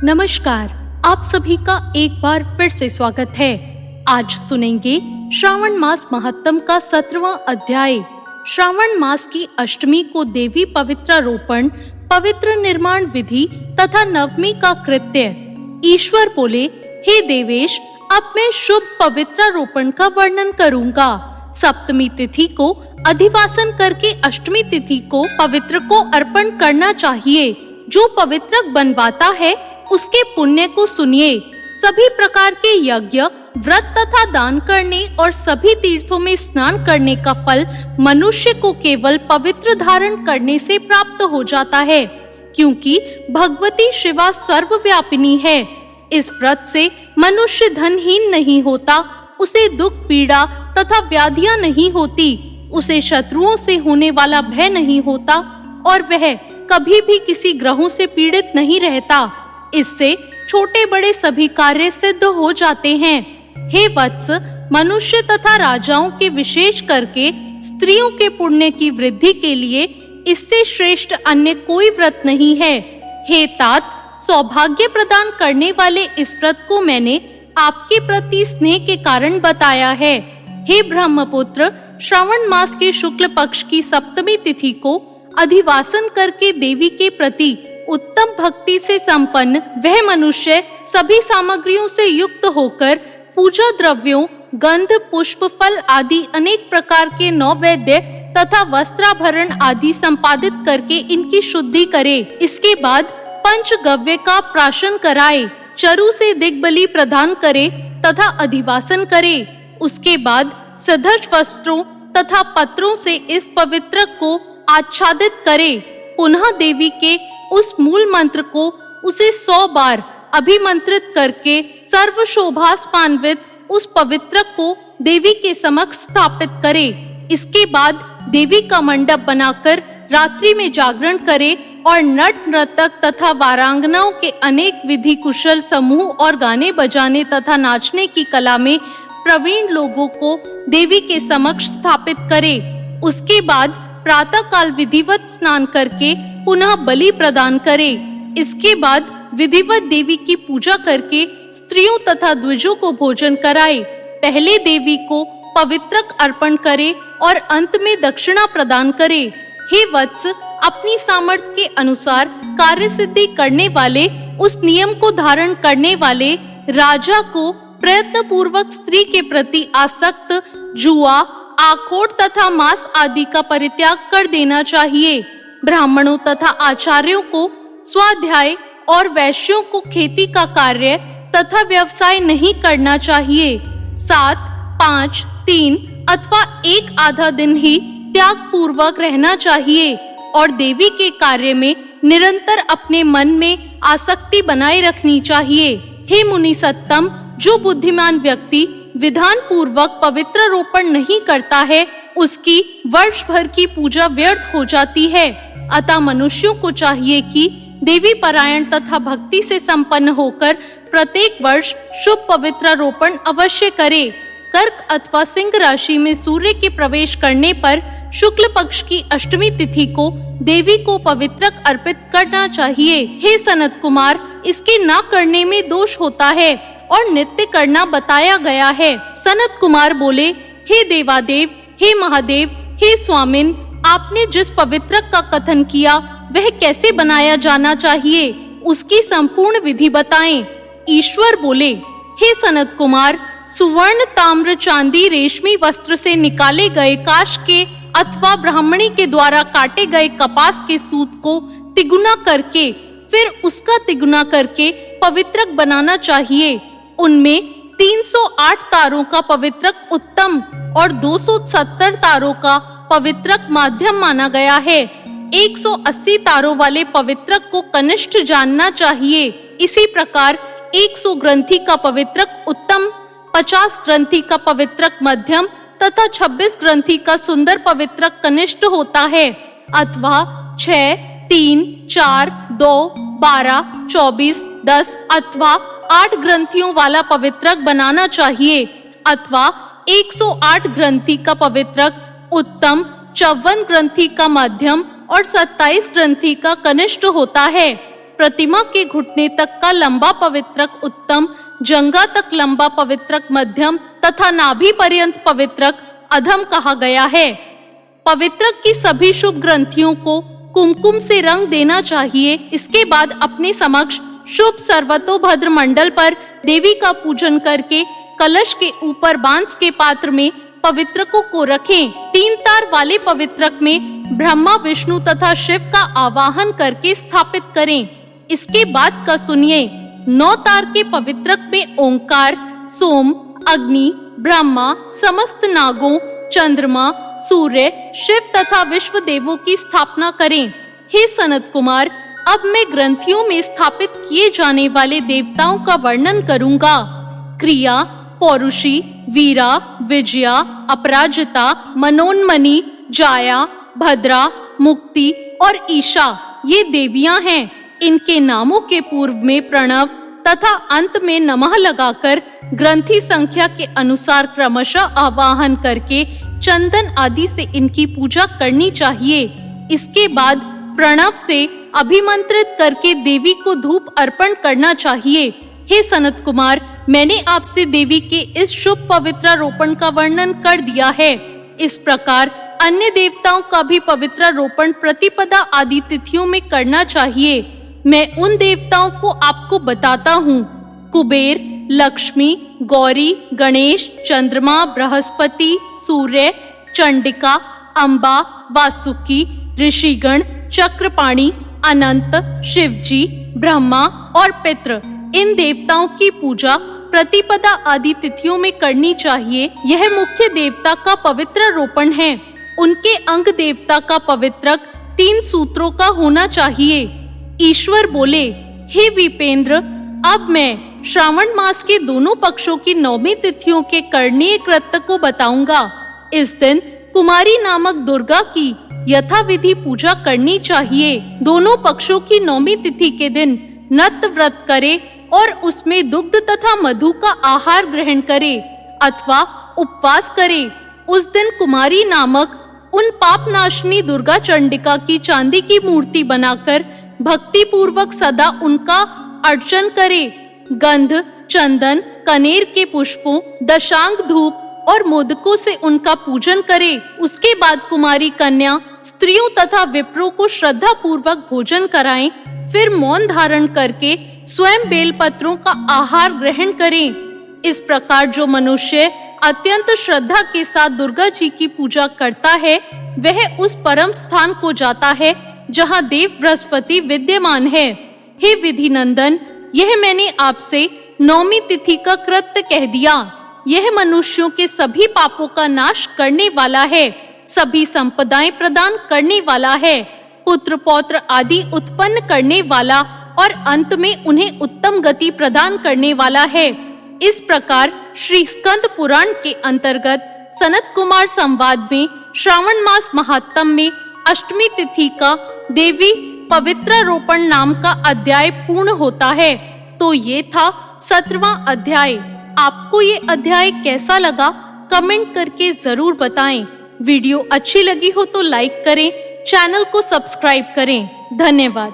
नमस्कार, आप सभी का एक बार फिर से स्वागत है। आज सुनेंगे श्रावण मास महत्तम का 17वां अध्याय। श्रावण मास की अष्टमी को देवी पवित्रारोपण, पवित्र निर्माण विधि तथा नवमी का कृत्य। ईश्वर बोले, हे देवेश, अब मैं शुभ पवित्रारोपण का वर्णन करूंगा। सप्तमी तिथि को अधिवासन करके अष्टमी तिथि को पवित्र को अर्पण करना चाहिए। जो पवित्रक बनवाता है उसके पुण्य को सुनिए। सभी प्रकार के यज्ञ, व्रत तथा दान करने और सभी तीर्थों में स्नान करने का फल मनुष्य को केवल पवित्र धारण करने से प्राप्त हो जाता है, क्योंकि भगवती शिवा सर्वव्यापिनी है। इस व्रत से मनुष्य धनहीन नहीं होता, उसे दुख पीड़ा तथा व्याधियां नहीं होती, उसे शत्रुओं से होने वाला भय नहीं होता और वह कभी भी किसी ग्रहों से पीड़ित नहीं रहता। इससे छोटे बड़े सभी कार्य सिद्ध हो जाते हैं। हे वत्स, मनुष्य तथा राजाओं के विशेष करके स्त्रियों के पुण्य की वृद्धि के लिए इससे श्रेष्ठ अन्य कोई व्रत नहीं है। हे तात, सौभाग्य प्रदान करने वाले इस व्रत को मैंने आपके प्रति स्नेह के कारण बताया है। हे ब्रह्मपुत्र, श्रावण मास के शुक्ल पक्ष की सप्तमी तिथि को अधिवासन करके देवी के प्रति उत्तम भक्ति से संपन्न वह मनुष्य सभी सामग्रियों से युक्त होकर पूजा द्रव्यों, गंध, पुष्प, फल आदि अनेक प्रकार के नैवेद्य तथा वस्त्राभरण आदि संपादित करके इनकी शुद्धि करे। इसके बाद पंचगव्य का प्राशन कराए, चरु से दिग्बली प्रदान करे तथा अधिवासन करे। उसके बाद सदृश वस्त्रों तथा पत्रों से इस पवित्र को आच्छादित करे। पुनः देवी के उस मूल मंत्र को उसे 100 बार अभिमंत्रित करके सर्व शोभास्पान्वित उस पवित्र को देवी के समक्ष स्थापित करे। इसके बाद देवी का मंडप बनाकर रात्रि में जागरण करे और नट नर्तक तथा वारांगनाओं के अनेक विधि कुशल समूह और गाने बजाने तथा नाचने की कला में प्रवीण लोगों को देवी के समक्ष स्थापित करे। उसके बाद प्रातः काल विधिवत स्नान करके पुनः बलि प्रदान करे। इसके बाद विधिवत देवी की पूजा करके स्त्रियों तथा द्विजों को भोजन कराए। पहले देवी को पवित्रक अर्पण करे और अंत में दक्षिणा प्रदान करे। हे वत्स, अपनी सामर्थ्य के अनुसार कार्य सिद्धि करने वाले, उस नियम को धारण करने वाले राजा को प्रयत्न पूर्वक स्त्री के प्रति आसक्त जुआ, आखोट तथा मांस आदि का परित्याग कर देना चाहिए। ब्राह्मणों तथा आचार्यों को स्वाध्याय और वैश्यों को खेती का कार्य तथा व्यवसाय नहीं करना चाहिए। 7, 5, 3 अथवा 1 आधा दिन ही त्याग पूर्वक रहना चाहिए और देवी के कार्य में निरंतर अपने मन में आसक्ति बनाए रखनी चाहिए। हे मुनि सत्तम, जो बुद्धिमान व्यक्ति विधान पूर्वक पवित्रारोपण नहीं करता है, उसकी वर्ष भर की पूजा व्यर्थ हो जाती है। अतः मनुष्यों को चाहिए कि देवी परायण तथा भक्ति से संपन्न होकर प्रत्येक वर्ष शुभ पवित्रारोपण अवश्य करे। कर्क अथवा सिंह राशि में सूर्य के प्रवेश करने पर शुक्ल पक्ष की अष्टमी तिथि को देवी को पवित्रक अर्पित करना चाहिए। हे सनत कुमार, इसके न करने में दोष होता है और नित्य करना बताया गया है। सनत कुमार बोले, हे देवादेव, हे महादेव, हे स्वामिन, आपने जिस पवित्रक का कथन किया वह कैसे बनाया जाना चाहिए, उसकी संपूर्ण विधि बताएं। ईश्वर बोले, हे सनत कुमार, सुवर्ण, ताम्र, चांदी, रेशमी वस्त्र से निकाले गए काश के अथवा ब्राह्मणी के द्वारा काटे गए कपास के सूत को तिगुना करके फिर उसका तिगुना करके पवित्रक बनाना चाहिए। उनमें 308 तारों का पवित्रक उत्तम और 270 तारों का पवित्रक माध्यम माना गया है। 180 तारों वाले पवित्रक को कनिष्ठ जानना चाहिए। इसी प्रकार 100 ग्रंथि का पवित्रक उत्तम, 50 ग्रंथि का पवित्रक मध्यम तथा 26 ग्रंथि का सुंदर पवित्रक कनिष्ठ होता है। अथवा 6, 3, 4, 2, 12, 24, 10 अथवा 8 ग्रंथियों वाला पवित्रक बनाना चाहिए। अथवा 108 ग्रंथि का पवित्रक उत्तम, 54 ग्रंथि का मध्यम और 27 ग्रंथि का कनिष्ठ होता है। प्रतिमा के घुटने तक का लंबा पवित्रक उत्तम, जंगा तक लंबा पवित्रक मध्यम तथा नाभि पर्यंत पवित्रक अधम कहा गया है। पवित्रक की सभी शुभ ग्रंथियों को कुमकुम से रंग देना चाहिए। इसके बाद अपने समक्ष शुभ सर्वतोभद्र मंडल पर देवी का पूजन करके कलश के ऊपर बांस के पात्र में पवित्रकों को रखें। 3 तार वाले पवित्रक में ब्रह्मा, विष्णु तथा शिव का आवाहन करके स्थापित करें। इसके बाद का सुनिए। 9 तार के पवित्रक में ओंकार, सोम, अग्नि, ब्रह्मा, समस्त नागों, चंद्रमा, सूर्य, शिव तथा विश्व देवों की स्थापना करें। हे सनत कुमार, अब मैं ग्रंथियों में स्थापित किए जाने वाले देवताओं का वर्णन करूंगा। क्रिया, पौरुषी, वीरा, विजया, अपराजिता, मनोन्मनी, जाया, भद्रा, मुक्ति और ईशा ये देवियां हैं। इनके नामों के पूर्व में प्रणव तथा अंत में नमः लगाकर ग्रंथि संख्या के अनुसार क्रमशः आवाहन करके चंदन आदि से इनकी पूजा करनी चाहिए। इसके बाद प्रणव से अभिमंत्रित करके देवी को धूप अर्पण करना चाहिए। हे सनत कुमार, मैंने आपसे देवी के इस शुभ पवित्रारोपण का वर्णन कर दिया है। इस प्रकार अन्य देवताओं का भी पवित्रारोपण प्रतिपदा आदि तिथियों में करना चाहिए। मैं उन देवताओं को आपको बताता हूँ। कुबेर, लक्ष्मी, गौरी, गणेश, चंद्रमा, बृहस्पति, सूर्य, चंडिका, अम्बा, वासुकी, ऋषिगण, चक्रपाणि, अनंत, शिवजी, ब्रह्मा और पितृ, इन देवताओं की पूजा प्रतिपदा आदि तिथियों में करनी चाहिए। यह मुख्य देवता का पवित्रारोपण है। उनके अंग देवता का पवित्रक 3 सूत्रों का होना चाहिए। ईश्वर बोले, हे विपेंद्र, अब मैं श्रावण मास के दोनों पक्षों की 9वीं तिथियों के करणीय कृत्य को बताऊंगा। इस दिन कुमारी नामक दुर्गा की यथाविधि पूजा करनी चाहिए। दोनों पक्षों की 9वीं तिथि के दिन नत व्रत करे और उसमें दुग्ध तथा मधु का आहार ग्रहण करे अथवा उपवास करे। उस दिन कुमारी नामक उन पापनाशिनी दुर्गा चंडिका की चांदी की मूर्ति बनाकर भक्ति पूर्वक सदा उनका अर्चन करे। गंध, चंदन, कनेर के पुष्पों, दशांग धूप और मोदकों से उनका पूजन करे। उसके बाद कुमारी कन्या, स्त्रियों तथा विप्रों को श्रद्धा पूर्वक भोजन कराएं। फिर मौन धारण करके स्वयं बेलपत्रों का आहार ग्रहण करें। इस प्रकार जो मनुष्य अत्यंत श्रद्धा के साथ दुर्गा जी की पूजा करता है, वह उस परम स्थान को जाता है जहाँ देव बृहस्पति विद्यमान है। हे विधि नंदन, यह मैंने आपसे 9वीं तिथि का कृत्य कह दिया। यह मनुष्यों के सभी पापों का नाश करने वाला है, सभी संपदाएं प्रदान करने वाला है, पुत्र पौत्र आदि उत्पन्न करने वाला और अंत में उन्हें उत्तम गति प्रदान करने वाला है। इस प्रकार श्री स्कंद पुराण के अंतर्गत सनत कुमार संवाद में श्रावण मास महात्म में अष्टमी तिथि का देवी पवित्रारोपण नाम का अध्याय पूर्ण होता है। तो ये था 17वां अध्याय। आपको ये अध्याय कैसा लगा कमेंट करके जरूर बताएं। वीडियो अच्छी लगी हो तो लाइक करें, चैनल को सब्सक्राइब करें। धन्यवाद।